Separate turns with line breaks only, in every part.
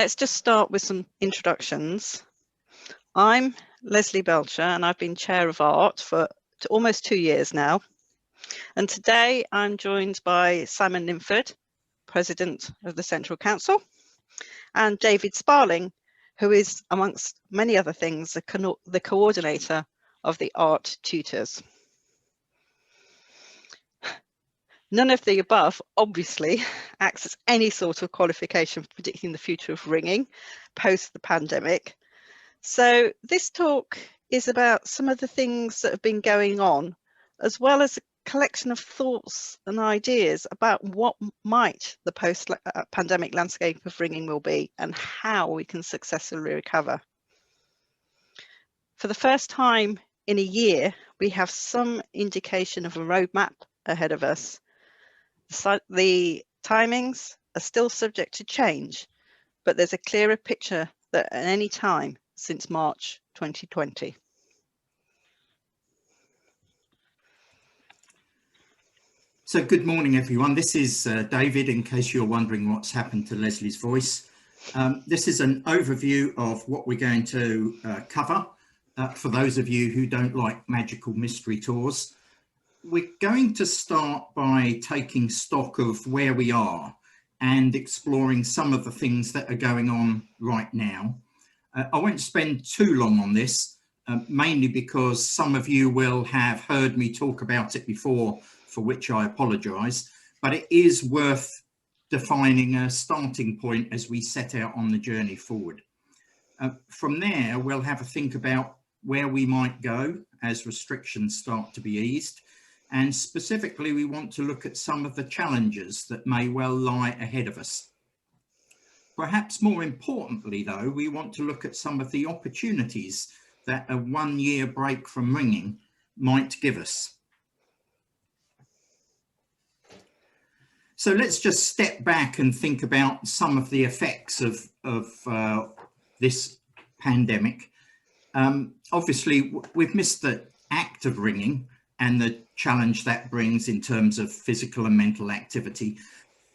Let's just start with some introductions. I'm Lesley Belcher and I've been Chair of Art for almost 2 years now. And today I'm joined by Simon Linford, President of the Central Council, and David Sparling, who is, amongst many other things, the coordinator of the art tutors. None of the above, obviously, acts as any sort of qualification for predicting the future of ringing post the pandemic. So this talk is about some of the things that have been going on, as well as a collection of thoughts and ideas about what might the post-pandemic landscape of ringing will be and how we can successfully recover. For the first time in a year, we have some indication of a roadmap ahead of us. The timings are still subject to change, but there's a clearer picture than at any time since March 2020.
So good morning, everyone. This is David, in case you're wondering what's happened to Lesley's voice. This is an overview of what we're going to cover for those of you who don't like magical mystery tours. We're going to start by taking stock of where we are and exploring some of the things that are going on right now. I won't spend too long on this, mainly because some of you will have heard me talk about it before, for which I apologise, but it is worth defining a starting point as we set out on the journey forward. From there, we'll have a think about where we might go as restrictions start to be eased. And specifically, we want to look at some of the challenges that may well lie ahead of us. Perhaps more importantly, though, we want to look at some of the opportunities that a 1-year break from ringing might give us. So let's just step back and think about some of the effects of this pandemic. Obviously, we've missed the act of ringing and the challenge that brings in terms of physical and mental activity.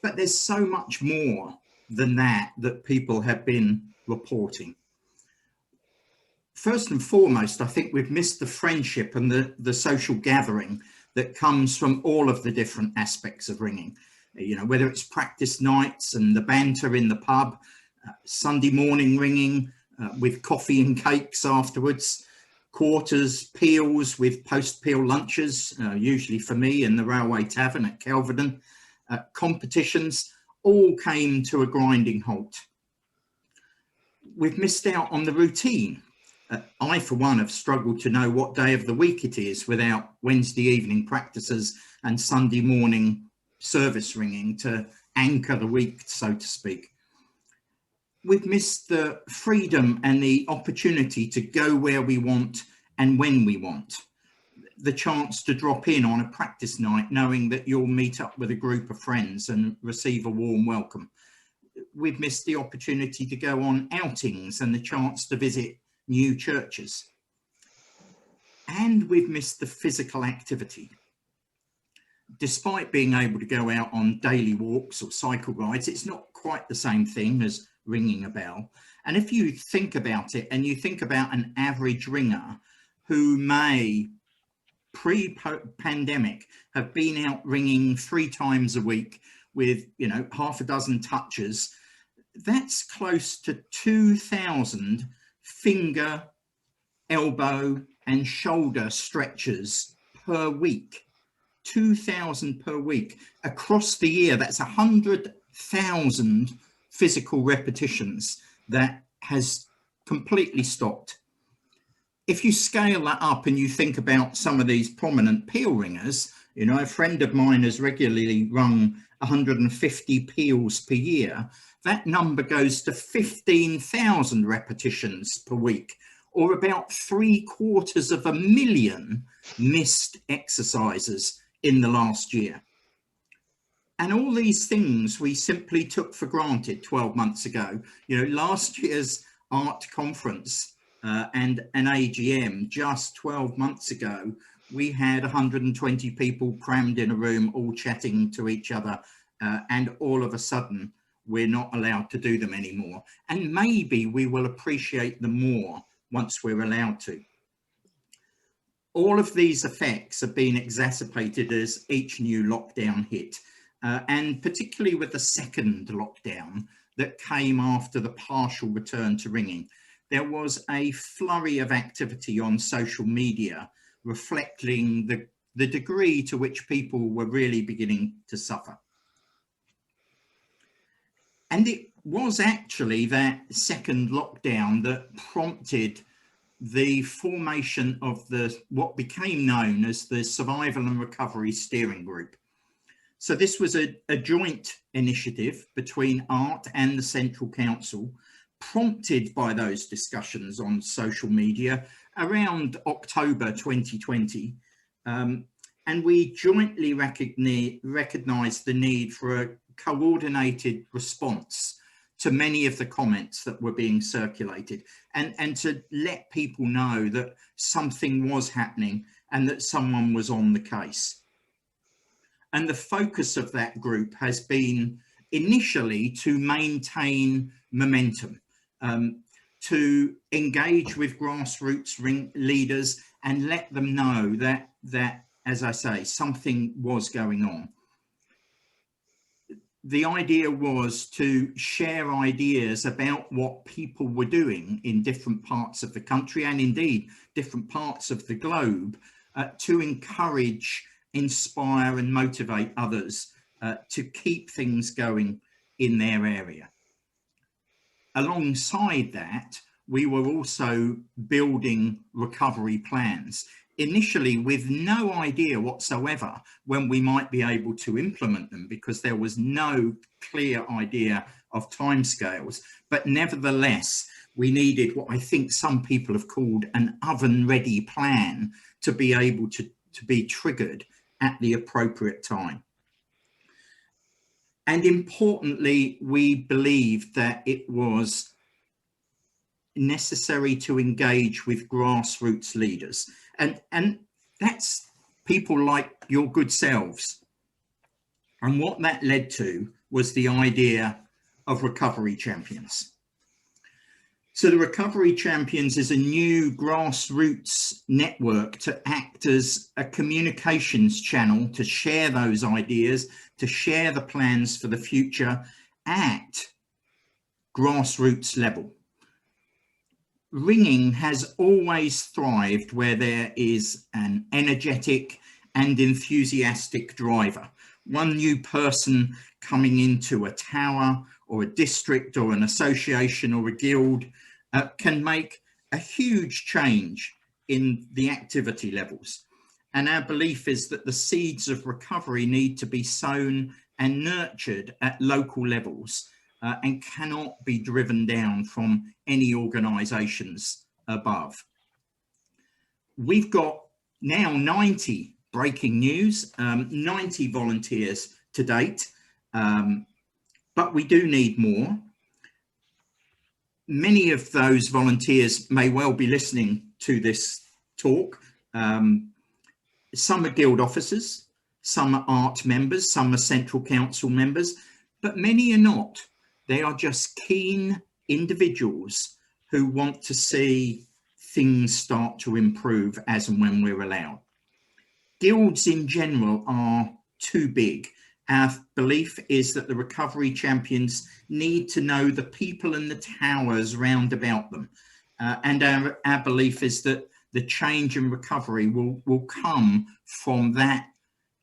But there's so much more than that people have been reporting. First and foremost, I think we've missed the friendship and the social gathering that comes from all of the different aspects of ringing. You know, whether it's practice nights and the banter in the pub, Sunday morning ringing with coffee and cakes afterwards, quarters, peals with post-peal lunches, usually for me in the Railway Tavern at Kelvedon, competitions, all came to a grinding halt. We've missed out on the routine. I, for one, have struggled to know what day of the week it is without Wednesday evening practices and Sunday morning service ringing to anchor the week, so to speak. We've missed the freedom and the opportunity to go where we want and when we want. The chance to drop in on a practice night knowing that you'll meet up with a group of friends and receive a warm welcome. We've missed the opportunity to go on outings and the chance to visit new churches. And we've missed the physical activity. Despite being able to go out on daily walks or cycle rides, it's not quite the same thing as ringing a bell. And if you think about it and you think about an average ringer who may pre-pandemic have been out ringing 3 times a week with, you know, half a dozen touches, that's close to 2,000 finger, elbow and shoulder stretches per week. 2,000 per week across the year. That's 100,000 physical repetitions that has completely stopped. If you scale that up and you think about some of these prominent peal ringers, you know, a friend of mine has regularly rung 150 peals per year. That number goes to 15,000 repetitions per week, or about 750,000 missed exercises in the last year. And all these things we simply took for granted 12 months ago. You know, last year's art conference and an AGM just 12 months ago, we had 120 people crammed in a room all chatting to each other, and all of a sudden we're not allowed to do them anymore. And maybe we will appreciate them more once we're allowed to. All of these effects have been exacerbated as each new lockdown hit, and particularly with the second lockdown that came after the partial return to ringing. There was a flurry of activity on social media reflecting the degree to which people were really beginning to suffer. And it was actually that second lockdown that prompted the formation of what became known as the Survival and Recovery Steering Group. So this was a joint initiative between ART and the Central Council, prompted by those discussions on social media around October 2020. And we jointly recognised the need for a coordinated response to many of the comments that were being circulated, and to let people know that something was happening and that someone was on the case. And the focus of that group has been initially to maintain momentum, to engage with grassroots leaders and let them know that, as I say, something was going on. The idea was to share ideas about what people were doing in different parts of the country and indeed different parts of the globe, to encourage, inspire and motivate others to keep things going in their area. Alongside that, we were also building recovery plans, initially with no idea whatsoever when we might be able to implement them, because there was no clear idea of timescales. But nevertheless, we needed what I think some people have called an oven-ready plan to be able to be triggered at the appropriate time. And importantly, we believed that it was necessary to engage with grassroots leaders. And that's people like your good selves. And what that led to was the idea of recovery champions. So the Recovery Champions is a new grassroots network to act as a communications channel, to share those ideas, to share the plans for the future at grassroots level. Ringing has always thrived where there is an energetic and enthusiastic driver. One new person coming into a tower or a district or an association or a guild can make a huge change in the activity levels. And our belief is that the seeds of recovery need to be sown and nurtured at local levels, and cannot be driven down from any organisations above. We've got now 90 breaking news, 90 volunteers to date, but we do need more. Many of those volunteers may well be listening to this talk. Some are guild officers, some are ART members, some are Central Council members, but many are not. They are just keen individuals who want to see things start to improve as and when we're allowed. Guilds in general are too big. Our belief is that the Recovery Champions need to know the people and the towers round about them. And our belief is that the change in recovery will come from that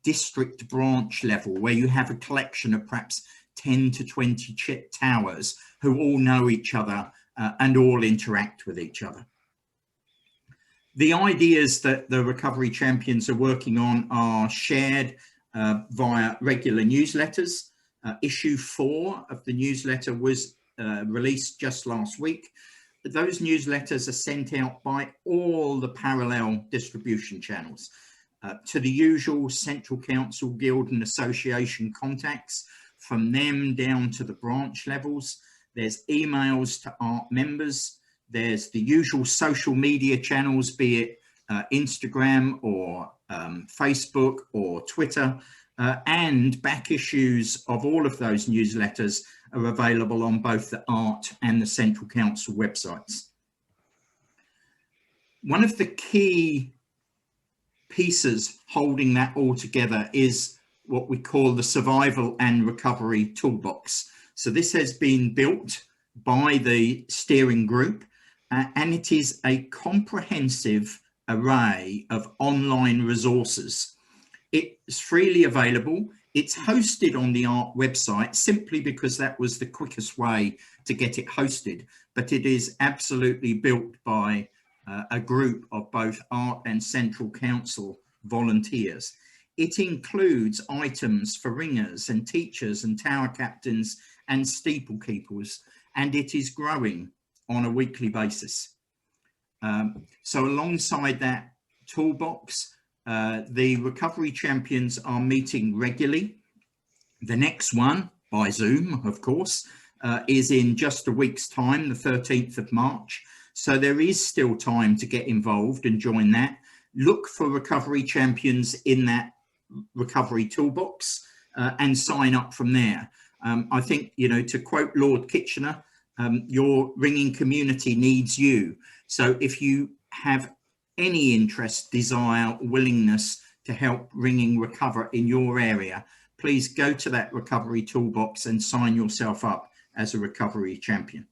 district branch level, where you have a collection of perhaps 10 to 20 towers who all know each other and all interact with each other. The ideas that the Recovery Champions are working on are shared via regular newsletters. Issue 4 of the newsletter was released just last week. Those newsletters are sent out by all the parallel distribution channels to the usual Central Council, Guild and Association contacts, from them down to the branch levels. There's emails to ART members. There's the usual social media channels, be it Instagram or Facebook or Twitter, and back issues of all of those newsletters are available on both the Art and the Central Council websites. One of the key pieces holding that all together is what we call the Survival and Recovery Toolbox. So this has been built by the steering group, and it is a comprehensive array of online resources. It's freely available. It's hosted on the Art website simply because that was the quickest way to get it hosted, but it is absolutely built by a group of both Art and Central Council volunteers. It includes items for ringers and teachers and tower captains and steeple keepers, and it is growing on a weekly basis. So alongside that toolbox, the recovery champions are meeting regularly. The next one, by Zoom, of course, is in just a week's time, the 13th of March. So there is still time to get involved and join that. Look for recovery champions in that recovery toolbox and sign up from there. I think, you know, to quote Lord Kitchener, your ringing community needs you. So if you have any interest, desire, willingness to help ringing recover in your area, please go to that recovery toolbox and sign yourself up as a recovery champion.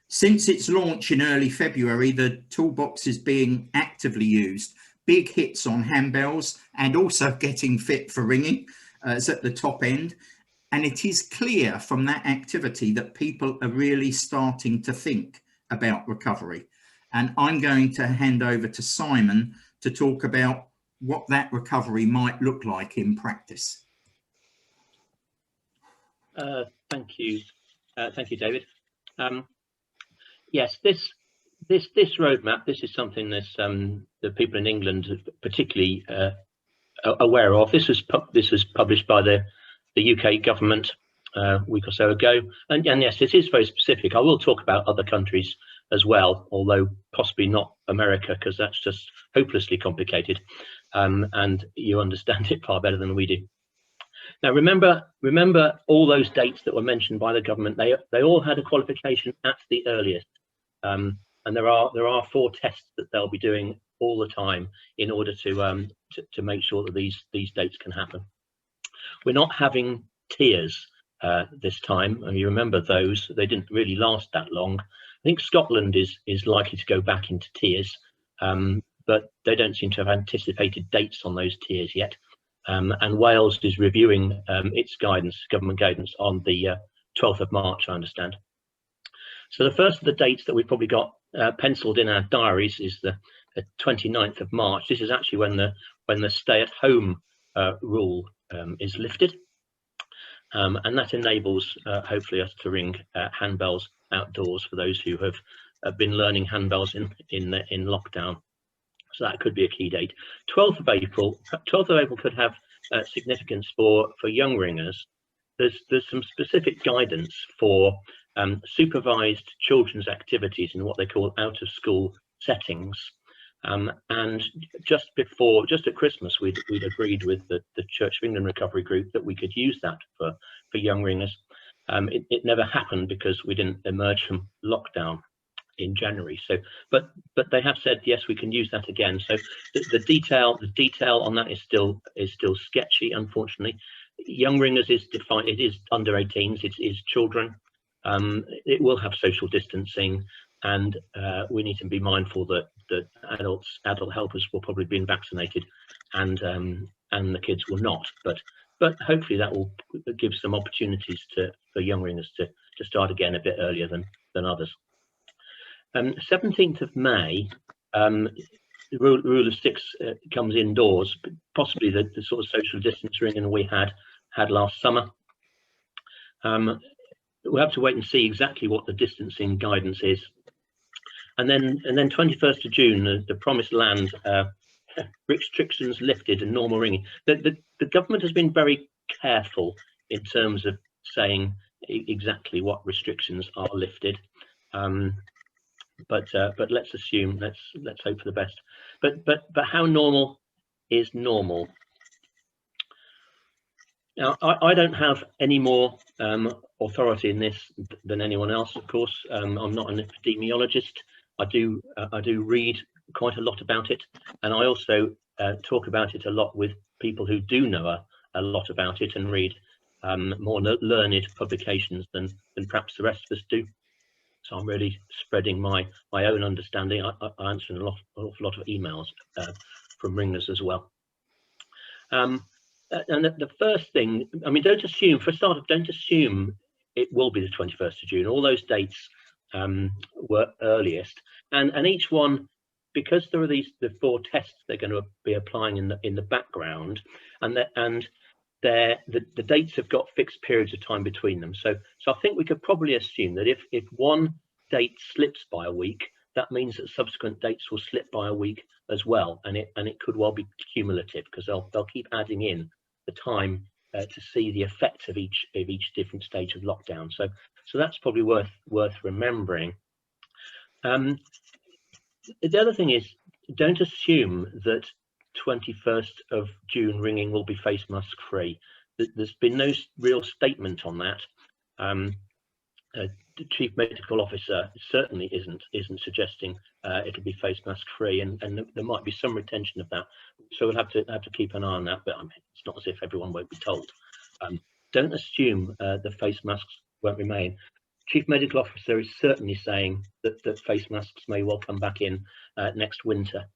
Since its launch in early February, the toolbox is being actively used. Big hits on handbells and also getting fit for ringing is at the top end. And it is clear from that activity that people are really starting to think about recovery. And I'm going to hand over to Simon to talk about what that recovery might look like in practice.
Thank you, David. Yes, this roadmap. This is something that people in England are particularly aware of. This was published by the UK government a week or so ago, and yes, it is very specific. I will talk about other countries as well, although possibly not America, because that's just hopelessly complicated, and you understand it far better than we do. Now, remember all those dates that were mentioned by the government. They all had a qualification at the earliest, and there are 4 tests that they'll be doing all the time in order to make sure that these dates can happen. We're not having tiers this time, and you remember those. They didn't really last that long. I think Scotland is likely to go back into tiers, but they don't seem to have anticipated dates on those tiers yet. And Wales is reviewing its government guidance on the 12th of March, I understand. So the first of the dates that we've probably got penciled in our diaries is the 29th of March. This is actually when the stay-at-home rule is lifted, and that enables hopefully us to ring handbells outdoors for those who have been learning handbells in lockdown. So that could be a key date. 12th of April could have significance for young ringers. There's some specific guidance for supervised children's activities in what they call out of school settings. And just at Christmas, we'd agreed with the Church of England Recovery Group that we could use that for young ringers. It never happened because we didn't emerge from lockdown in January. So, but they have said yes, we can use that again. So the detail on that is still sketchy, unfortunately. Young ringers is defined. It is under 18s. It is children. It will have social distancing, and we need to be mindful that adult helpers will probably be vaccinated, and the kids will not. But hopefully that will give some opportunities for young ringers to start again a bit earlier than others. 17th of May, the rule of 6 comes indoors, possibly the sort of social distancing we had last summer. We'll have to wait and see exactly what the distancing guidance is. And then 21st of June, the promised land, restrictions lifted and normal ringing. The government has been very careful in terms of saying exactly what restrictions are lifted. But let's assume, let's hope for the best. But how normal is normal? Now, I don't have any more authority in this than anyone else, of course. I'm not an epidemiologist. I do read quite a lot about it, and I also talk about it a lot with people who do know a lot about it and read more learned publications than perhaps the rest of us do. So I'm really spreading my own understanding. I answer an awful lot of emails from ringers as well. And the first thing, I mean, don't assume, for a start, don't assume it will be the 21st of June. All those dates were earliest, and each one, because there are the 4 tests they're going to be applying in the background, and the dates have got fixed periods of time between them. So I think we could probably assume that if one date slips by a week, that means that subsequent dates will slip by a week as well, and it could well be cumulative, because they'll keep adding in the time to see the effect of each different stage of lockdown. So that's probably worth remembering. The other thing is, don't assume that 21st of June ringing will be face mask free. There's been no real statement on that. The Chief Medical Officer certainly isn't suggesting it'll be face mask free, and there might be some retention of that. So we'll have to keep an eye on that. But I mean, it's not as if everyone won't be told. Don't assume the face masks won't remain. Chief Medical Officer is certainly saying that face masks may well come back in next winter,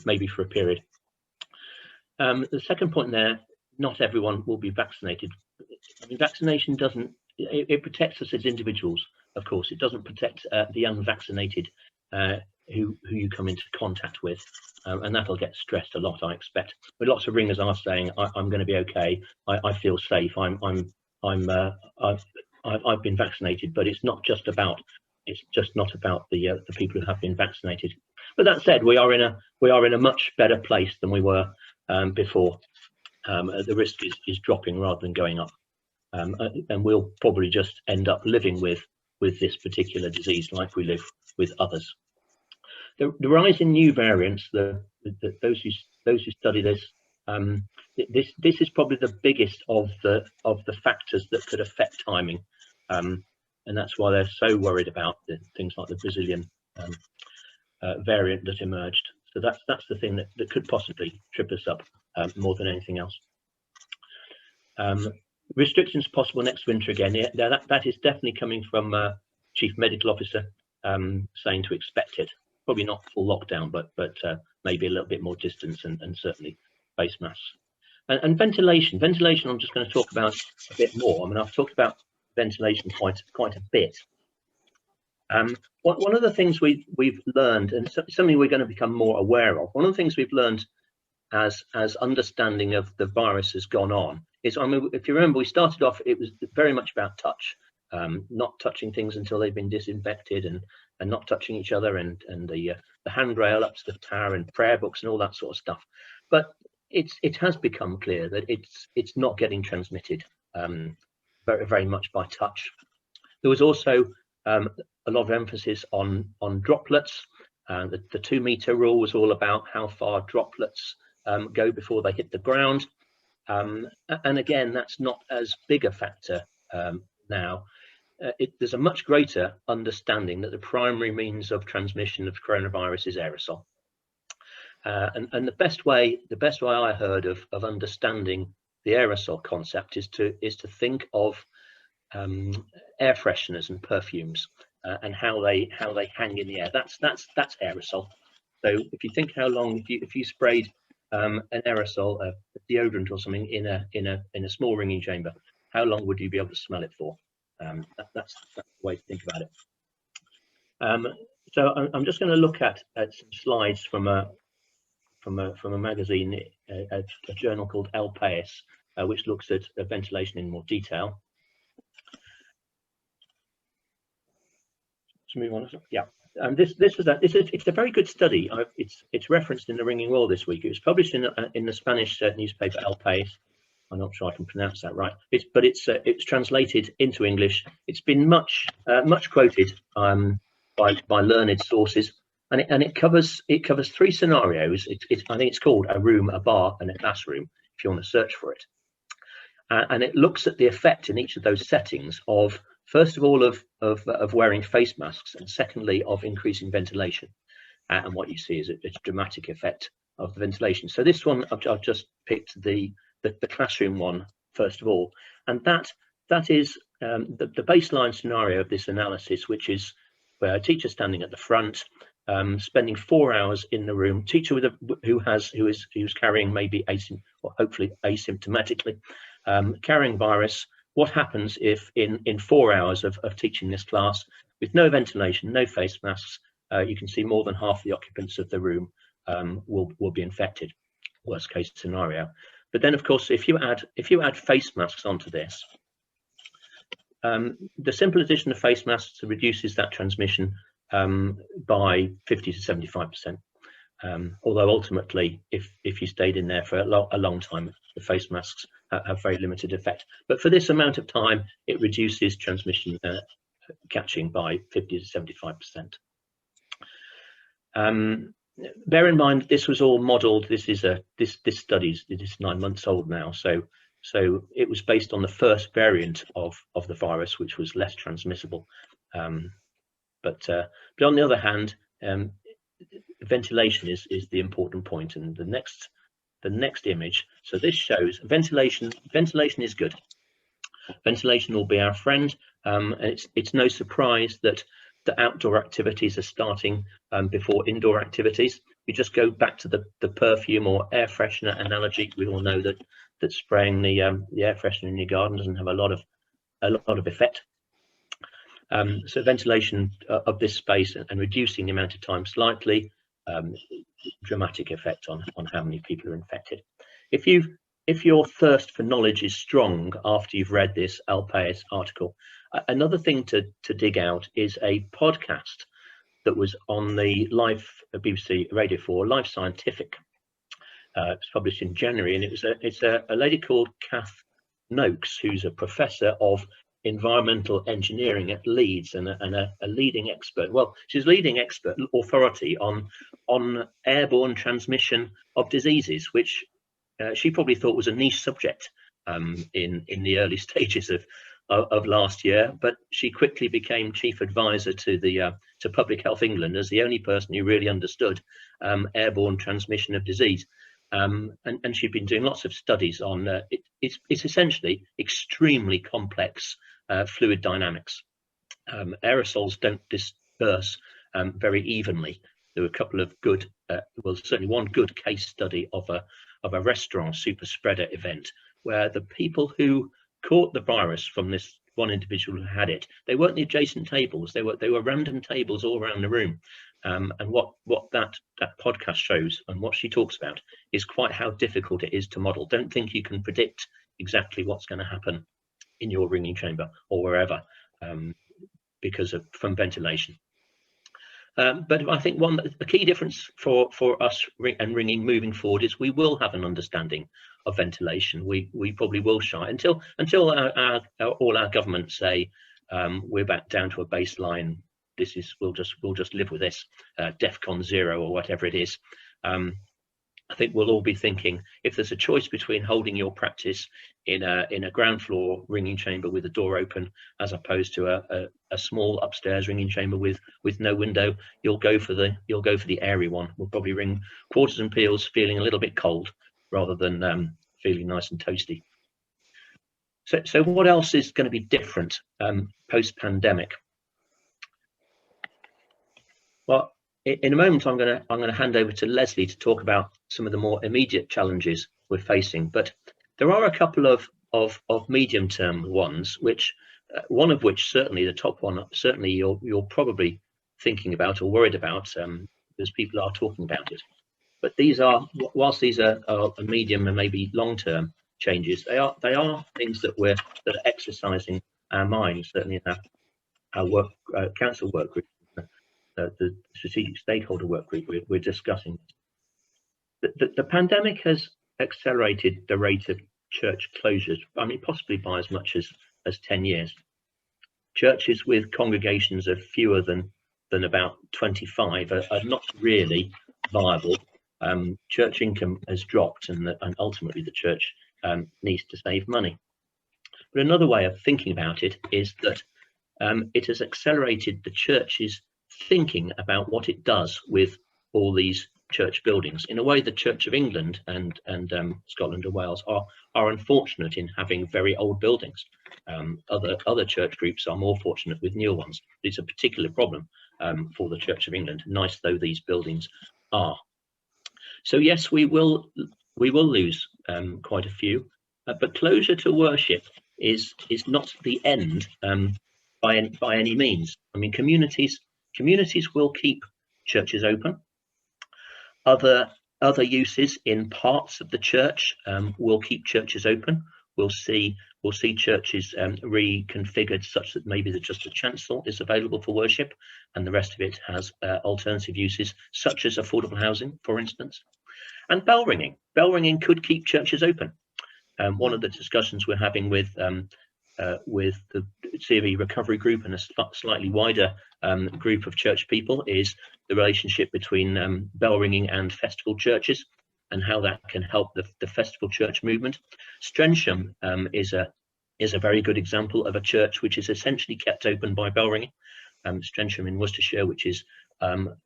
maybe for a period. The second point there, not everyone will be vaccinated. I mean, vaccination it protects us as individuals, of course. It doesn't protect the unvaccinated who you come into contact with, and that'll get stressed a lot, I expect. But lots of ringers are saying, I'm going to be okay. I feel safe. I've been vaccinated, but it's just not about the people who have been vaccinated. But that said, we are in a much better place than we were before. The risk is dropping rather than going up, and we'll probably just end up living with this particular disease like we live with others. The rise in new variants, those who study this, this is probably the biggest of the factors that could affect timing, and that's why they're so worried about things like the Brazilian variant that emerged. So that's the thing that could possibly trip us up more than anything else. Restrictions possible next winter again. Yeah, that is definitely coming from Chief Medical Officer saying to expect it. Probably not full lockdown, but maybe a little bit more distance, and certainly face masks. And ventilation. Ventilation, I'm just going to talk about a bit more. I mean, I've talked about ventilation quite a bit. One of the things we've learned, and something we're going to become more aware of, one of the things we've learned as understanding of the virus has gone on is, I mean, if you remember, we started off, it was very much about touch, not touching things until they've been disinfected, and not touching each other, and the handrail up to the tower, and prayer books and all that sort of stuff. But it has become clear that it's not getting transmitted very much by touch. There was also a lot of emphasis on droplets. The 2 meter rule was all about how far droplets go before they hit the ground. And again, that's not as big a factor now. There's a much greater understanding that the primary means of transmission of coronavirus is aerosol. And the best way I heard of understanding the aerosol concept is to think of air fresheners and perfumes and how they hang in the air. That's aerosol. So if you think how long, if you sprayed an aerosol, a deodorant or something in a small ringing chamber, how long would you be able to smell it for? That's the way to think about it. So I'm just going to look at some slides from a magazine, a journal called El País, which looks at ventilation in more detail. Let's move on. Yeah, and it's a very good study. It's referenced in the Ringing World this week. It was published in the Spanish newspaper El País. I'm not sure I can pronounce that right. It's translated into English. It's been much quoted by learned sources, and it covers 3 scenarios. I think it's called a room, a bar, and a classroom, if you want to search for it. and it looks at the effect in each of those settings of, first of all, of wearing face masks, and secondly, of increasing ventilation. And what you see is a dramatic effect of the ventilation. So this one, I've just picked the classroom one first of all, and that is the baseline scenario of this analysis, which is where a teacher standing at the front, spending 4 hours in the room, teacher who's carrying maybe or hopefully asymptomatically carrying virus. What happens if in 4 hours of teaching this class with no ventilation, no face masks, you can see more than half the occupants of the room will be infected, worst case scenario. But then, of course, if you add face masks onto this, the simple addition of face masks reduces that transmission by 50 to 75%. Although ultimately, if you stayed in there for a long time, the face masks have very limited effect. But for this amount of time, it reduces transmission catching by 50 to 75%. Bear in mind, this was all modelled. This study is 9 months old now, so it was based on the first variant of the virus, which was less transmissible. But on the other hand, ventilation is the important point. And the next image. So this shows ventilation. Ventilation is good. Ventilation will be our friend. And it's no surprise that the outdoor activities are starting before indoor activities. You just go back to the perfume or air freshener analogy. We all know that spraying the air freshener in your garden doesn't have a lot of effect. So ventilation of this space and reducing the amount of time slightly, dramatic effect on how many people are infected. If your thirst for knowledge is strong after you've read this Alpeus article, another thing to dig out is a podcast that was on the BBC Radio 4 Life Scientific. It was published in January, and it's a lady called Kath Noakes, who's a professor of environmental engineering at Leeds and a leading expert. Well, she's leading expert authority on airborne transmission of diseases, which she probably thought was a niche subject in the early stages of last year, but she quickly became chief advisor to Public Health England as the only person who really understood airborne transmission of disease. And she'd been doing lots of studies on it's essentially extremely complex fluid dynamics. Aerosols don't disperse very evenly. There were a couple of good, well, certainly one good case study of a restaurant super spreader event where the people who caught the virus from this one individual who had it, they weren't the adjacent tables, they were random tables all around the room. And what that podcast shows and what she talks about is quite how difficult it is to model. Don't think you can predict exactly what's going to happen in your ringing chamber or wherever from ventilation. But I think the key difference for us and ringing moving forward is we will have an understanding of ventilation. We probably will shy until all our governments say we're back down to a baseline. We'll just live with this, DEFCON 0 or whatever it is. I think we'll all be thinking, if there's a choice between holding your practice in a ground floor ringing chamber with a door open, as opposed to a small upstairs ringing chamber with no window, you'll go for the airy one. We'll probably ring quarters and peals feeling a little bit cold rather than feeling nice and toasty. So what else is going to be different post-pandemic? Well, in a moment, I'm going to hand over to Lesley to talk about some of the more immediate challenges we're facing. But there are a couple of medium-term ones, which one of which, certainly the top one, certainly you're probably thinking about or worried about, because people are talking about it. But these are, whilst these are a medium and maybe long-term changes, they are things that are exercising our minds, certainly in our work council work group. The strategic stakeholder work group we're discussing. The pandemic has accelerated the rate of church closures, I mean, possibly by as much as 10 years. Churches with congregations of fewer than about 25 are not really viable. Church income has dropped, and ultimately the church needs to save money. But another way of thinking about it is that it has accelerated the church's thinking about what it does with all these church buildings. In a way, the Church of England and Scotland and Wales are unfortunate in having very old buildings. Other church groups are more fortunate with newer ones. It's a particular problem for the Church of England, nice though these buildings are. So yes, we will lose quite a few, but closure to worship is not the end by any means. I mean, communities will keep churches open. Other uses in parts of the church will keep churches open. We'll see churches reconfigured such that maybe just the chancel is available for worship, and the rest of it has alternative uses, such as affordable housing, for instance. And bell ringing. Bell ringing could keep churches open. One of the discussions we're having with the COE recovery group and a slightly wider group of church people is the relationship between bell ringing and festival churches, and how that can help the festival church movement. Strensham is a very good example of a church which is essentially kept open by bell ringing. Strensham in Worcestershire, which is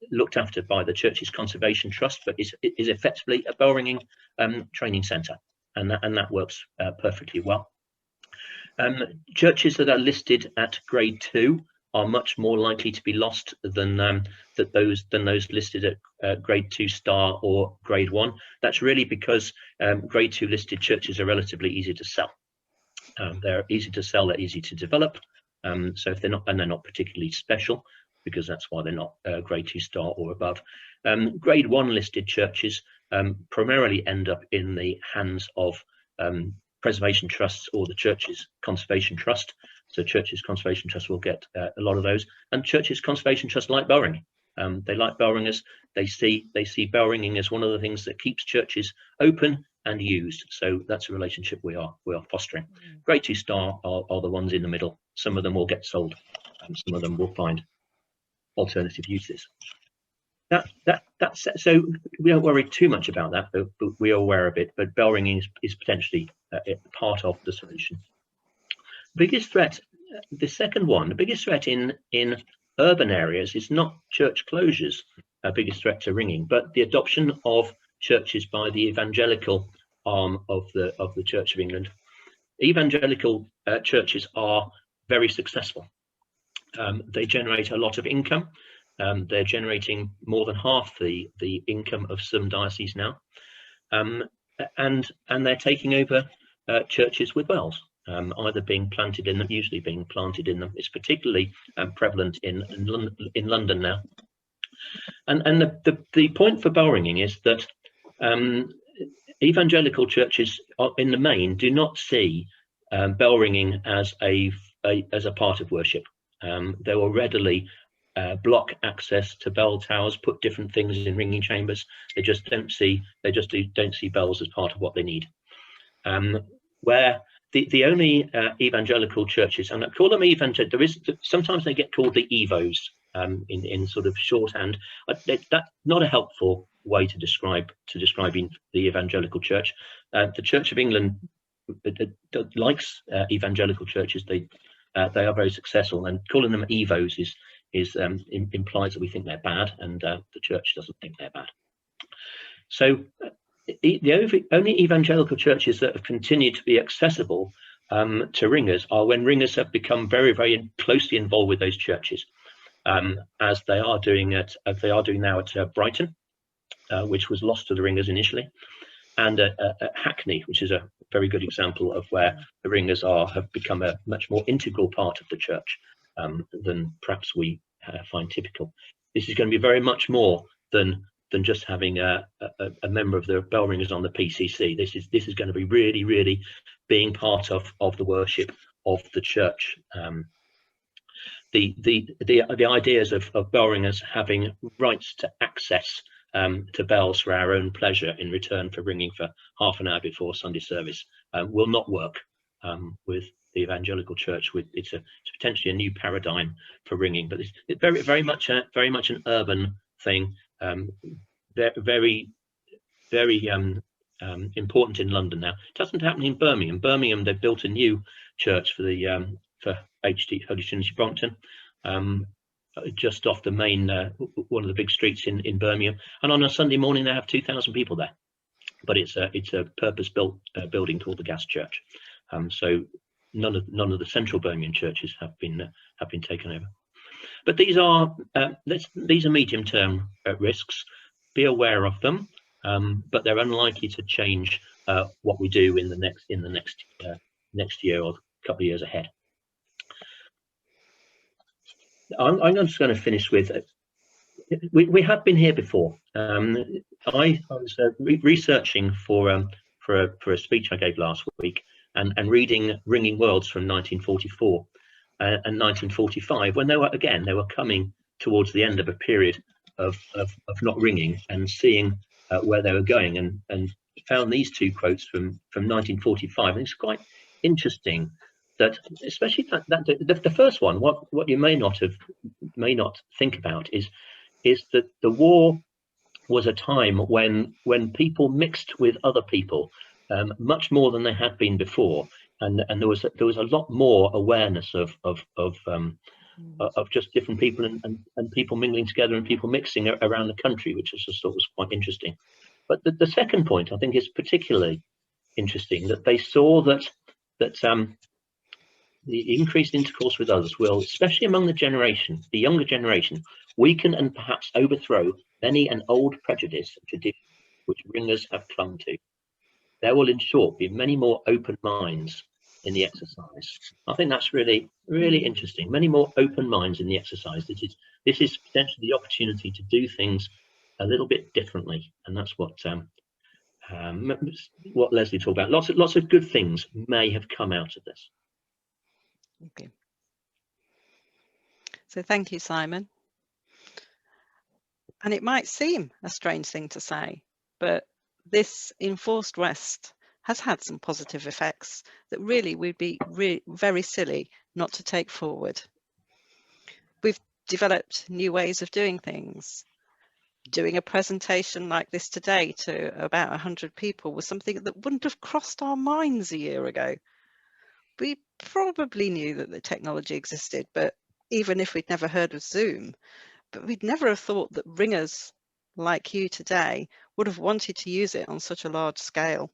looked after by the Church's Conservation Trust, but is effectively a bell ringing training centre, and that works perfectly well. Churches that are listed at grade 2 are much more likely to be lost than those listed at grade 2 star or grade 1. That's really because grade 2 listed churches are relatively easy to sell. They're easy to sell, they're easy to develop. So if they're not particularly special, because that's why they're not grade 2 star or above. Grade 1 listed churches primarily end up in the hands of preservation trusts or the Church's Conservation Trust. So Church's Conservation Trust will get a lot of those, and Church's Conservation Trust like bell ringing. They like bell ringers. They see bell ringing as one of the things that keeps churches open and used. So that's a relationship we are fostering. Grade 2 star are the ones in the middle. Some of them will get sold, and some of them will find alternative uses. That's so we don't worry too much about that, but we are aware of it. But bell ringing is potentially part of the solution. Biggest threat, the second one, the biggest threat in urban areas is not church closures, biggest threat to ringing, but the adoption of churches by the evangelical arm of the Church of England. Evangelical churches are very successful. They generate a lot of income. They're generating more than half the income of some dioceses now, and they're taking over churches with bells, either being planted in them, usually being planted in them. It's particularly prevalent in London now. And the point for bell ringing is that evangelical churches, in the main, do not see bell ringing as a part of worship. They will readily block access to bell towers, put different things in ringing chambers. They just don't see bells as part of what they need. Where the only evangelical churches, and I call them evangelical, sometimes they get called the evos in sort of shorthand. That's not a helpful way to describing the evangelical church. The Church of England likes evangelical churches. They are very successful, and calling them evos implies that we think they're bad, and the church doesn't think they're bad. So the only evangelical churches that have continued to be accessible to ringers are when ringers have become very, very closely involved with those churches, as they are doing now at Brighton, which was lost to the ringers initially, and at Hackney, which is a very good example of where the ringers have become a much more integral part of the church than perhaps we find typical. This is going to be very much more than just having a member of the bell ringers on the PCC. This is going to be really, really being part of the worship of the church. The ideas of bell ringers having rights to access to bells for our own pleasure in return for ringing for half an hour before Sunday service will not work with the evangelical church. It's potentially a new paradigm for ringing, but it's very much an urban thing. Very important in London now. It doesn't happen in Birmingham. Birmingham, they've built a new church for the for Holy Trinity Brompton, just off the main one of the big streets in Birmingham. And on a Sunday morning, they have 2,000 people there. But it's a purpose-built building called the Gas Church. So none of the central Birmingham churches have been taken over. But these are medium-term risks. Be aware of them. But they're unlikely to change what we do in the next year or couple of years ahead. I'm just going to finish with we have been here before. I was researching for a speech I gave last week and reading Ringing Worlds from 1944 and 1945 when they were coming towards the end of a period of not ringing and seeing where they were going, and found these two quotes from 1945, and it's quite interesting that, especially that the first one, what you may not think about is that the war was a time when people mixed with other people much more than they had been before, and there was a lot more awareness of just different people and people mingling together and people mixing around the country, which I just thought was quite interesting. But the second point I think is particularly interesting, that they saw that the increased intercourse with others will, especially among the younger generation, weaken and perhaps overthrow many an old prejudice and tradition which ringers have clung to. There will, in short, be many more open minds in the exercise. I think that's really, really interesting. Many more open minds in the exercise. This is potentially the opportunity to do things a little bit differently, and that's what Lesley talked about. Lots of good things may have come out of this.
Okay. So thank you, Simon. And it might seem a strange thing to say, but this enforced rest has had some positive effects that really would be very silly not to take forward. We've developed new ways of doing things. Doing a presentation like this today to about 100 people was something that wouldn't have crossed our minds a year ago. We probably knew that the technology existed, but even if we'd never heard of Zoom, but we'd never have thought that ringers like you today would have wanted to use it on such a large scale.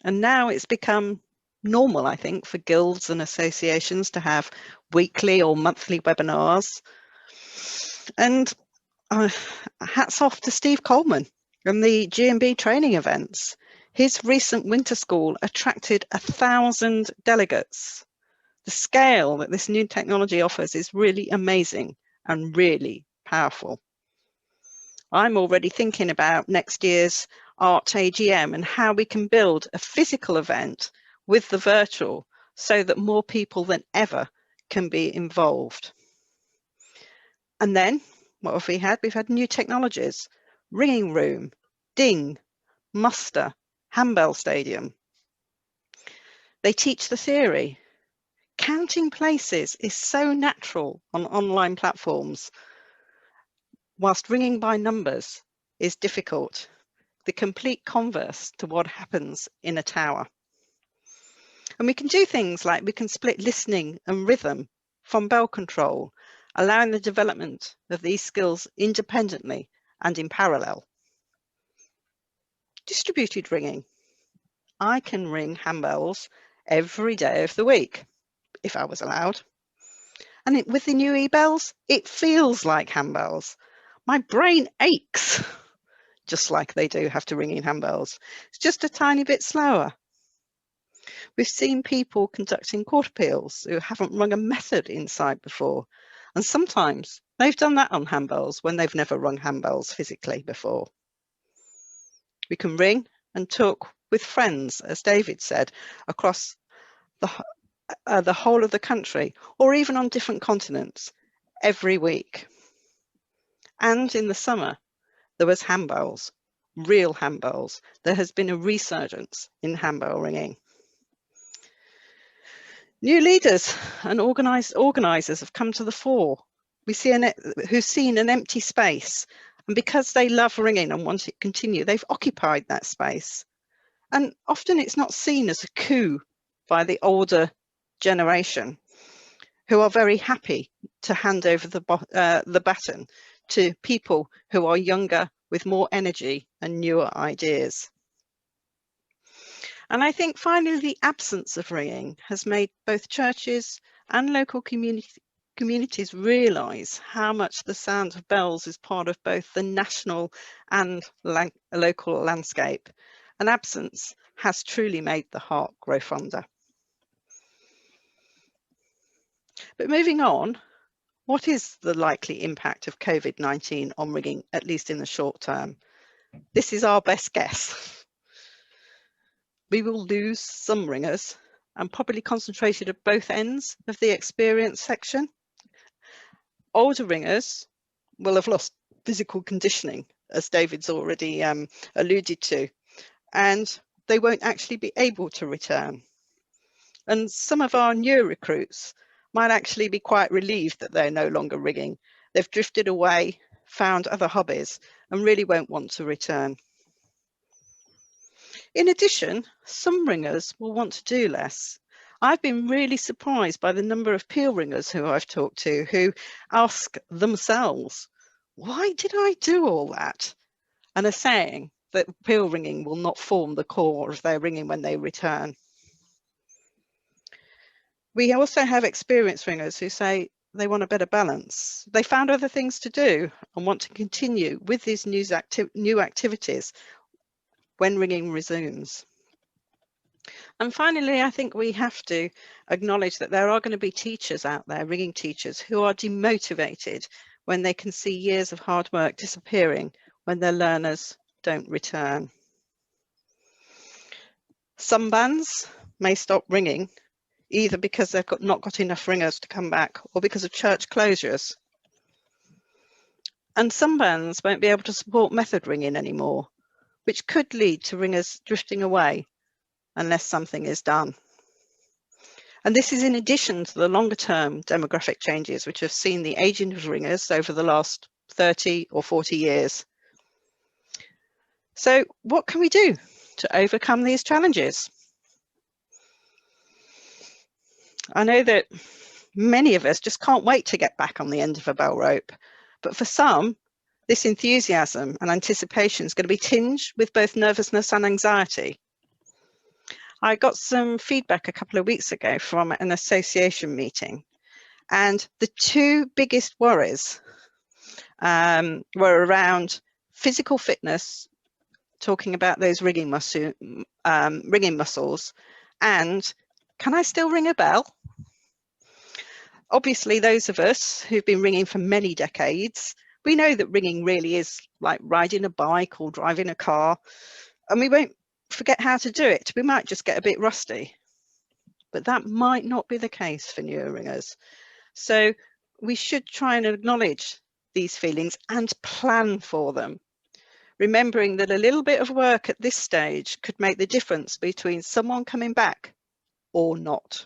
And now it's become normal, I think, for guilds and associations to have weekly or monthly webinars. And hats off to Steve Coleman and the G&B training events. His recent winter school attracted 1,000 delegates. The scale that this new technology offers is really amazing and really powerful. I'm already thinking about next year's Art AGM and how we can build a physical event with the virtual so that more people than ever can be involved. And then what have we had? We've had new technologies: ringing room, ding, muster, handbell stadium. They teach the theory. Counting places is so natural on online platforms, whilst ringing by numbers is difficult. The complete converse to what happens in a tower. And we can do things like we can split listening and rhythm from bell control, allowing the development of these skills independently and in parallel. Distributed ringing. I can ring handbells every day of the week, if I was allowed. And with the new e-bells, it feels like handbells. My brain aches, just like they do have to ring in handbells. It's just a tiny bit slower. We've seen people conducting quarter peals who haven't rung a method inside before. And sometimes they've done that on handbells when they've never rung handbells physically before. We can ring and talk with friends, as David said, across the whole of the country, or even on different continents, every week. And in the summer, there was handbells, real handbells. There has been a resurgence in handbell ringing. New leaders and organisers have come to the fore. Who've seen an empty space And because they love ringing and want it to continue, they've occupied that space. And often it's not seen as a coup by the older generation, who are very happy to hand over the baton to people who are younger with more energy and newer ideas. And I think finally the absence of ringing has made both churches and local communities realise how much the sound of bells is part of both the national and local landscape. An absence has truly made the heart grow fonder. But moving on, what is the likely impact of COVID-19 on ringing, at least in the short term? This is our best guess. We will lose some ringers, and probably concentrated at both ends of the experience section. Older ringers will have lost physical conditioning, as David's already alluded to, and they won't actually be able to return. And some of our new recruits might actually be quite relieved that they're no longer ringing. They've drifted away, found other hobbies, and really won't want to return. In addition, some ringers will want to do less. I've been really surprised by the number of peel ringers who I've talked to who ask themselves, why did I do all that? And are saying that peel ringing will not form the core of their ringing when they return. We also have experienced ringers who say they want a better balance. They found other things to do and want to continue with these new activities when ringing resumes. And finally, I think we have to acknowledge that there are going to be teachers out there, ringing teachers, who are demotivated when they can see years of hard work disappearing when their learners don't return. Some bands may stop ringing, either because they've not got enough ringers to come back or because of church closures. And some bands won't be able to support method ringing anymore, which could lead to ringers drifting away unless something is done. And this is in addition to the longer term demographic changes which have seen the ageing of ringers over the last 30 or 40 years. So what can we do to overcome these challenges? I know that many of us just can't wait to get back on the end of a bell rope, but for some, this enthusiasm and anticipation is going to be tinged with both nervousness and anxiety. I got some feedback a couple of weeks ago from an association meeting, and the two biggest worries were around physical fitness, talking about those ringing muscles, and can I still ring a bell? Obviously, those of us who've been ringing for many decades, we know that ringing really is like riding a bike or driving a car, and we won't forget how to do it. We might just get a bit rusty, but that might not be the case for newer ringers. So we should try and acknowledge these feelings and plan for them, remembering that a little bit of work at this stage could make the difference between someone coming back or not.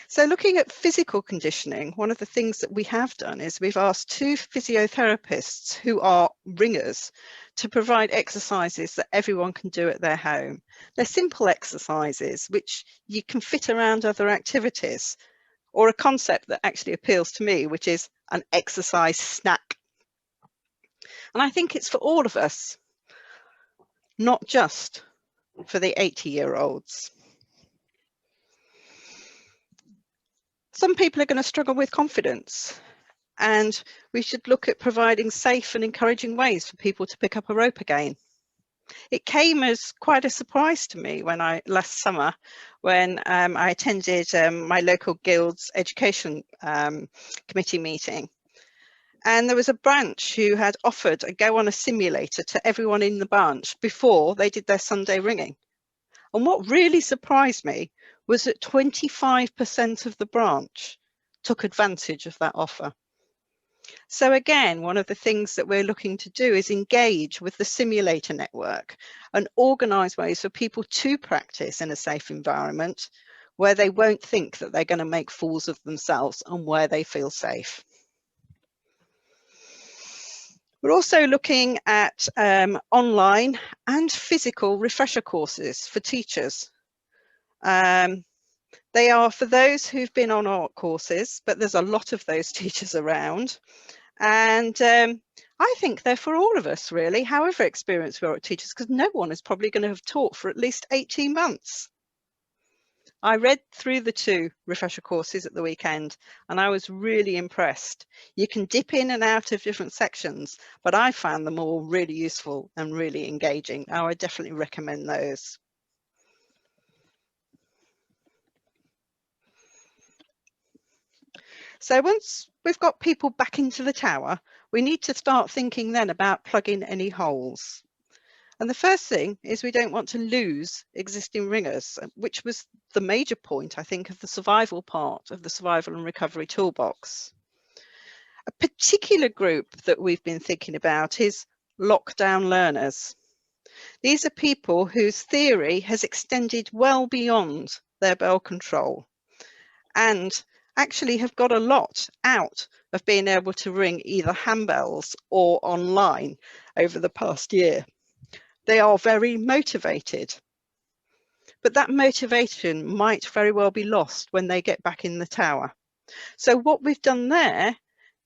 So looking at physical conditioning, one of the things that we have done is we've asked two physiotherapists who are ringers to provide exercises that everyone can do at their home. They're simple exercises which you can fit around other activities, or a concept that actually appeals to me, which is an exercise snack. And I think it's for all of us, not just for the 80-year-olds. Some people are going to struggle with confidence, and we should look at providing safe and encouraging ways for people to pick up a rope again. It came as quite a surprise to me when last summer when I attended my local guild's education committee meeting, and there was a branch who had offered a go on a simulator to everyone in the branch before they did their Sunday ringing. And what really surprised me was that 25% of the branch took advantage of that offer. So again, one of the things that we're looking to do is engage with the simulator network and organise ways for people to practice in a safe environment where they won't think that they're going to make fools of themselves and where they feel safe. We're also looking at online and physical refresher courses for teachers. They are for those who've been on art courses, but there's a lot of those teachers around. And I think they're for all of us, really, however experienced we are at teachers, because no one is probably going to have taught for at least 18 months. I read through the 2 refresher courses at the weekend and I was really impressed. You can dip in and out of different sections, but I found them all really useful and really engaging. I would definitely recommend those. So once we've got people back into the tower, we need to start thinking then about plugging any holes. And the first thing is we don't want to lose existing ringers, which was the major point, I think, of the survival part of the survival and recovery toolbox. A particular group that we've been thinking about is lockdown learners. These are people whose theory has extended well beyond their bell control and actually have got a lot out of being able to ring either handbells or online over the past year. They are very motivated, but that motivation might very well be lost when they get back in the tower. So what we've done there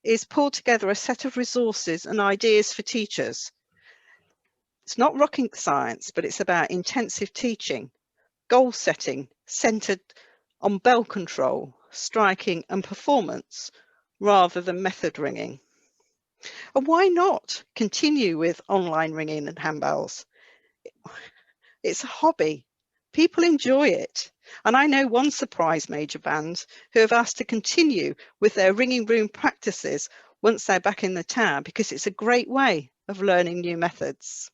is pull together a set of resources and ideas for teachers. It's not rocket science, but it's about intensive teaching, goal setting, centered on bell control, striking and performance, rather than method ringing. And why not continue with online ringing and handbells? It's a hobby. People enjoy it. And I know one surprise major band who have asked to continue with their ringing room practices once they're back in the tower because it's a great way of learning new methods.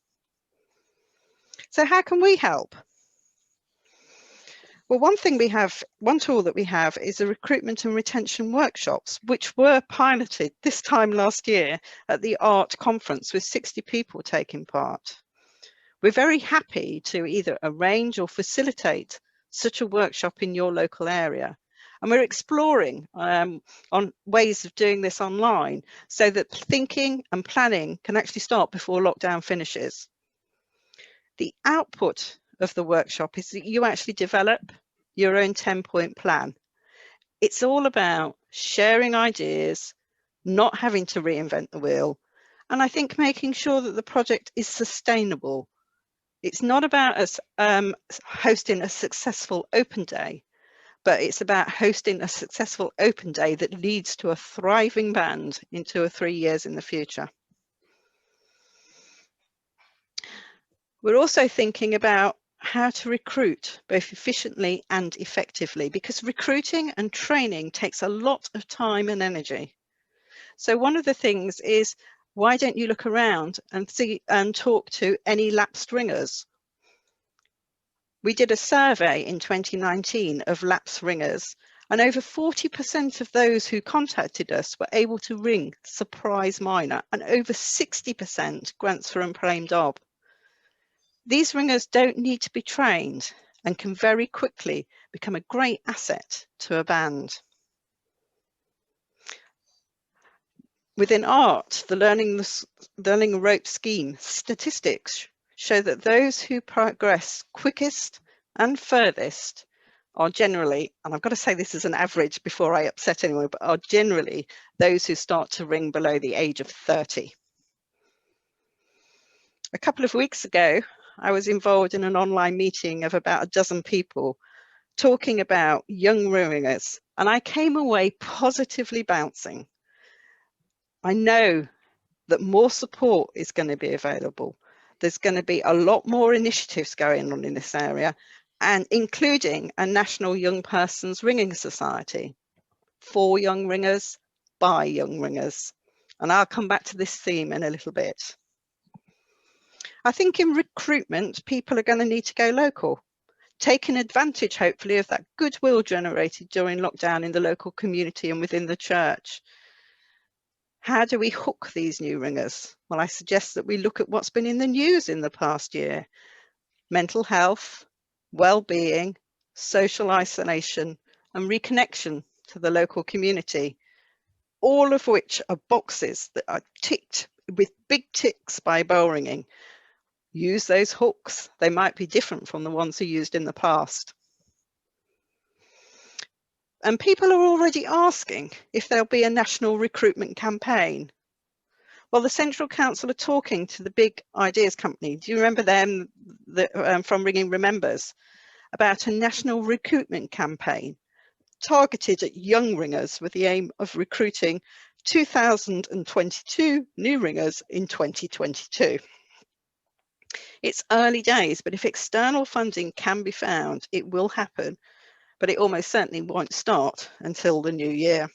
So how can we help? Well, one tool that we have is the recruitment and retention workshops, which were piloted this time last year at the art conference with 60 people taking part. We're very happy to either arrange or facilitate such a workshop in your local area. And we're exploring on ways of doing this online so that thinking and planning can actually start before lockdown finishes. The output of the workshop is that you actually develop your own 10-point plan. It's all about sharing ideas, not having to reinvent the wheel, and I think making sure that the project is sustainable. It's not about us hosting a successful open day, but it's about hosting a successful open day that leads to a thriving band in 2 or 3 years in the future. We're also thinking about how to recruit both efficiently and effectively, because recruiting and training takes a lot of time and energy. So one of the things is, why don't you look around and see and talk to any lapsed ringers? We did a survey in 2019 of lapsed ringers, and over 40% of those who contacted us were able to ring surprise minor, and over 60% Grantsford and Plame Dob. These ringers don't need to be trained and can very quickly become a great asset to a band. Within art, the learning rope scheme statistics show that those who progress quickest and furthest are generally, and I've got to say this as an average before I upset anyone, but are generally those who start to ring below the age of 30. A couple of weeks ago, I was involved in an online meeting of about a dozen people talking about young ringers, and I came away positively bouncing. I know that more support is going to be available. There's going to be a lot more initiatives going on in this area, and including a National Young Persons Ringing Society for young ringers, by young ringers. And I'll come back to this theme in a little bit. I think in recruitment, people are going to need to go local, taking advantage, hopefully, of that goodwill generated during lockdown in the local community and within the church. How do we hook these new ringers? Well, I suggest that we look at what's been in the news in the past year. Mental health, well-being, social isolation, and reconnection to the local community, all of which are boxes that are ticked with big ticks by bell ringing. Use those hooks. They might be different from the ones you used in the past. And people are already asking if there'll be a national recruitment campaign. Well, the Central Council are talking to the big ideas company. Do you remember them from Ringing Remembers? About a national recruitment campaign targeted at young ringers with the aim of recruiting 2,022 new ringers in 2022. It's early days, but if external funding can be found, it will happen, but it almost certainly won't start until the new year.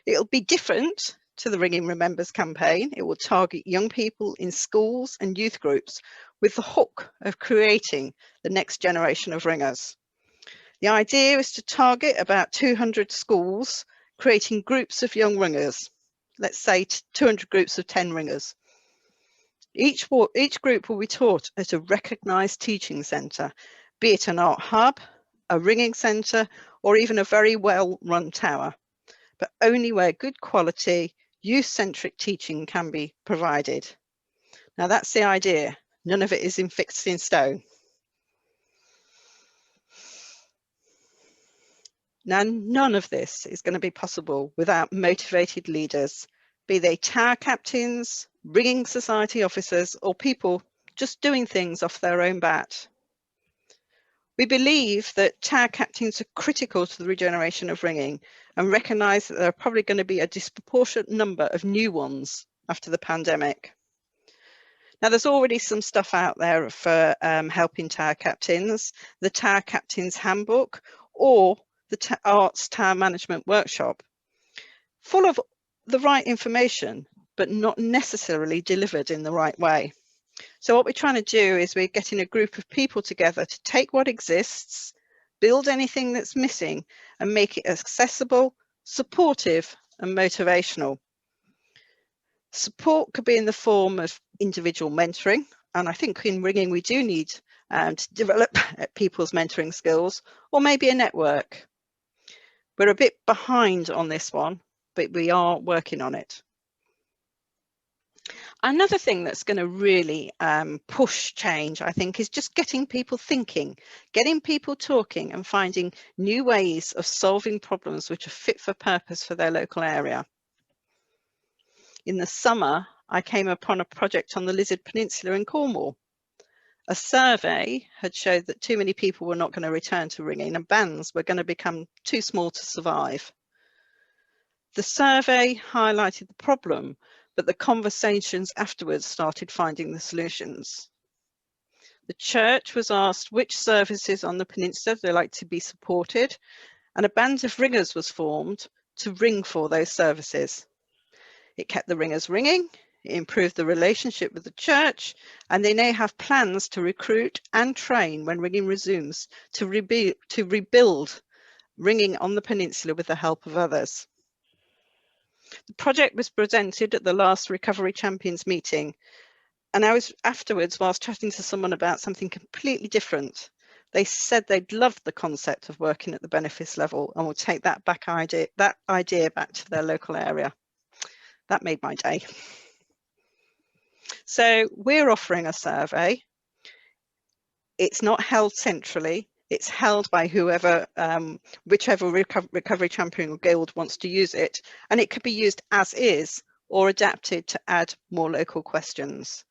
It'll be different to the Ringing Remembers campaign. It will target young people in schools and youth groups with the hook of creating the next generation of ringers. The idea is to target about 200 schools, creating groups of young ringers, let's say 200 groups of 10 ringers. Each group will be taught at a recognised teaching centre, be it an art hub, a ringing centre, or even a very well-run tower, but only where good quality, youth-centric teaching can be provided. Now that's the idea. None of it is fixed in stone. Now, none of this is going to be possible without motivated leaders, be they tower captains, ringing society officers, or people just doing things off their own bat. We believe that tower captains are critical to the regeneration of ringing and recognise that there are probably going to be a disproportionate number of new ones after the pandemic. Now, there's already some stuff out there for helping tower captains, the Tower Captain's Handbook, or the Arts Tower Management Workshop, full of the right information, but not necessarily delivered in the right way. So what we're trying to do is we're getting a group of people together to take what exists, build anything that's missing, and make it accessible, supportive, and motivational. Support could be in the form of individual mentoring, and I think in ringing we do need to develop people's mentoring skills, or maybe a network. We're a bit behind on this one, but we are working on it. Another thing that's going to really push change, I think, is just getting people thinking, getting people talking and finding new ways of solving problems which are fit for purpose for their local area. In the summer, I came upon a project on the Lizard Peninsula in Cornwall. A survey had showed that too many people were not going to return to ringing and bands were going to become too small to survive. The survey highlighted the problem, but the conversations afterwards started finding the solutions. The church was asked which services on the peninsula they like to be supported, and a band of ringers was formed to ring for those services. It kept the ringers ringing, it improved the relationship with the church, and they now have plans to recruit and train when ringing resumes to rebuild ringing on the peninsula with the help of others. The project was presented at the last Recovery Champions meeting, and I was afterwards, whilst chatting to someone about something completely different, they said they'd loved the concept of working at the benefice level and will take that idea back to their local area. That made my day. So we're offering a survey. It's not held centrally. It's held by whoever, whichever recovery champion or guild wants to use it, and it could be used as is or adapted to add more local questions.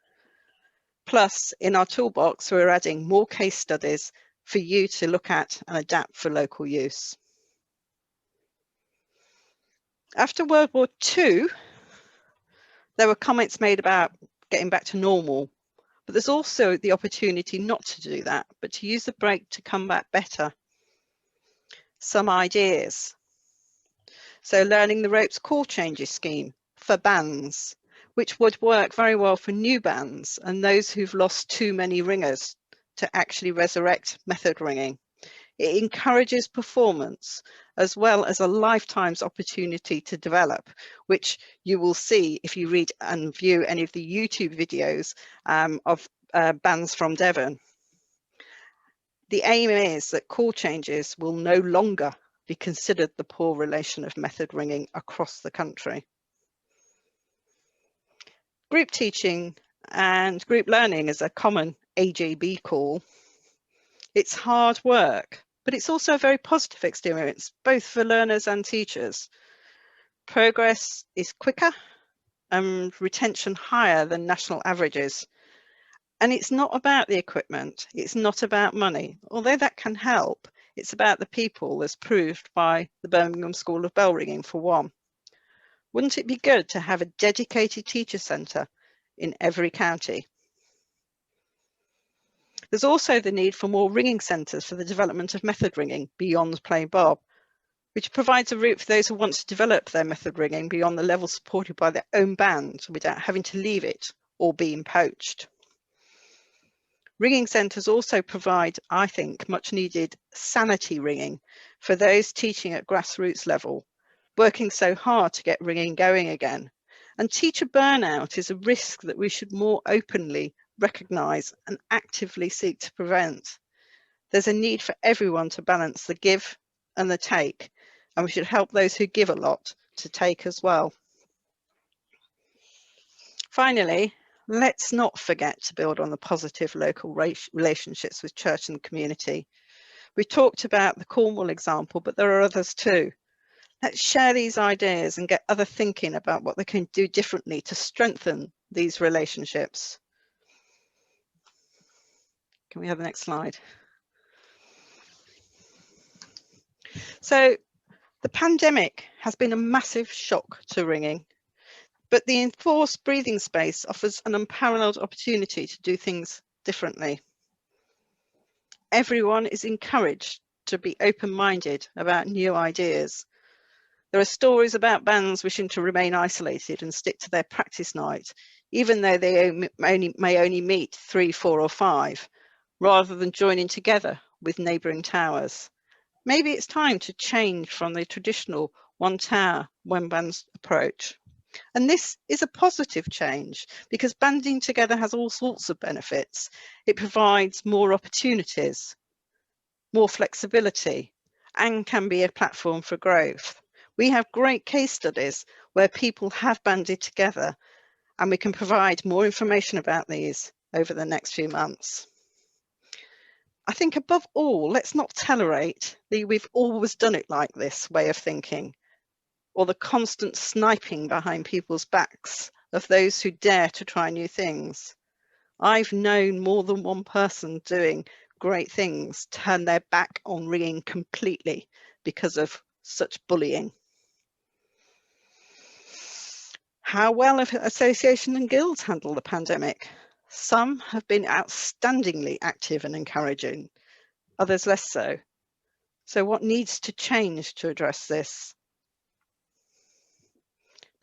Plus, in our toolbox, we're adding more case studies for you to look at and adapt for local use. After World War II, there were comments made about getting back to normal, but there's also the opportunity not to do that, but to use the break to come back better. Some ideas. So learning the ropes call changes scheme for bands, which would work very well for new bands and those who've lost too many ringers to actually resurrect method ringing. It encourages performance as well as a lifetime's opportunity to develop, which you will see if you read and view any of the YouTube videos of bands from Devon. The aim is that call changes will no longer be considered the poor relation of method ringing across the country. Group teaching and group learning is a common AJB call. It's hard work, but it's also a very positive experience, both for learners and teachers. Progress is quicker and retention higher than national averages. And it's not about the equipment, it's not about money, although that can help. It's about the people, as proved by the Birmingham School of Bell Ringing, for one. Wouldn't it be good to have a dedicated teacher centre in every county? There's also the need for more ringing centres for the development of method ringing beyond plain bob, which provides a route for those who want to develop their method ringing beyond the level supported by their own band without having to leave it or being poached. Ringing centres also provide, I think, much needed sanity ringing for those teaching at grassroots level, working so hard to get ringing going again. And teacher burnout is a risk that we should more openly recognise and actively seek to prevent. There's a need for everyone to balance the give and the take, and we should help those who give a lot to take as well. Finally, let's not forget to build on the positive local relationships with church and community. We talked about the Cornwall example, but there are others too. Let's share these ideas and get other thinking about what they can do differently to strengthen these relationships. Can we have the next slide? So the pandemic has been a massive shock to ringing, but the enforced breathing space offers an unparalleled opportunity to do things differently. Everyone is encouraged to be open-minded about new ideas. There are stories about bands wishing to remain isolated and stick to their practice night, even though they may only meet 3, 4 or 5, rather than joining together with neighbouring towers. Maybe it's time to change from the traditional one tower, one band's approach. And this is a positive change because banding together has all sorts of benefits. It provides more opportunities, more flexibility, and can be a platform for growth. We have great case studies where people have banded together, and we can provide more information about these over the next few months. I think above all, let's not tolerate the "we've always done it like this" way of thinking, or the constant sniping behind people's backs of those who dare to try new things. I've known more than one person doing great things turn their back on ringing completely because of such bullying. How well have associations and guilds handled the pandemic? Some have been outstandingly active and encouraging, others less so. So what needs to change to address this?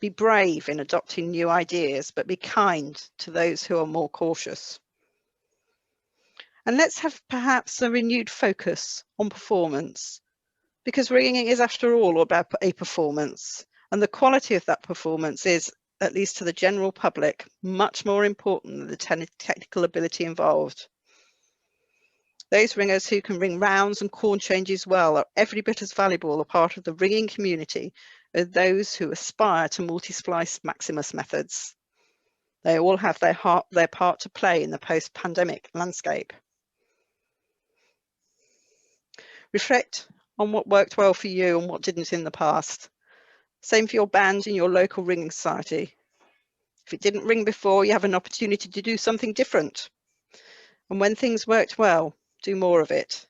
Be brave in adopting new ideas, but be kind to those who are more cautious. And let's have perhaps a renewed focus on performance, because ringing is, after all, about a performance, and the quality of that performance is, at least to the general public, much more important than the technical ability involved. Those ringers who can ring rounds and corn changes well are every bit as valuable a part of the ringing community as those who aspire to multi-splice Maximus methods. They all have their part to play in the post-pandemic landscape. Reflect on what worked well for you and what didn't in the past. Same for your band and your local ringing society. If it didn't ring before, you have an opportunity to do something different. And when things worked well, do more of it.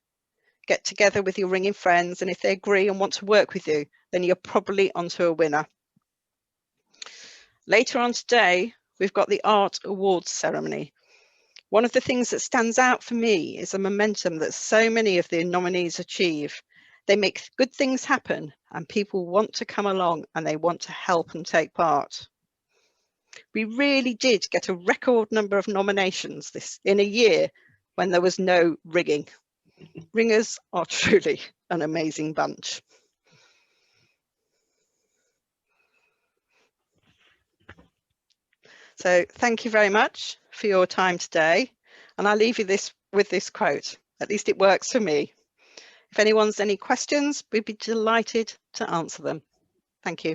Get together with your ringing friends, and if they agree and want to work with you, then you're probably onto a winner. Later on today, we've got the Art Awards ceremony. One of the things that stands out for me is the momentum that so many of the nominees achieve. They make good things happen, and people want to come along and they want to help and take part. We really did get a record number of nominations in a year when there was no ringing. Ringers are truly an amazing bunch. So thank you very much for your time today. And I'll leave you with this quote. At least it works for me. If anyone's any questions, we'd be delighted to answer them. Thank you.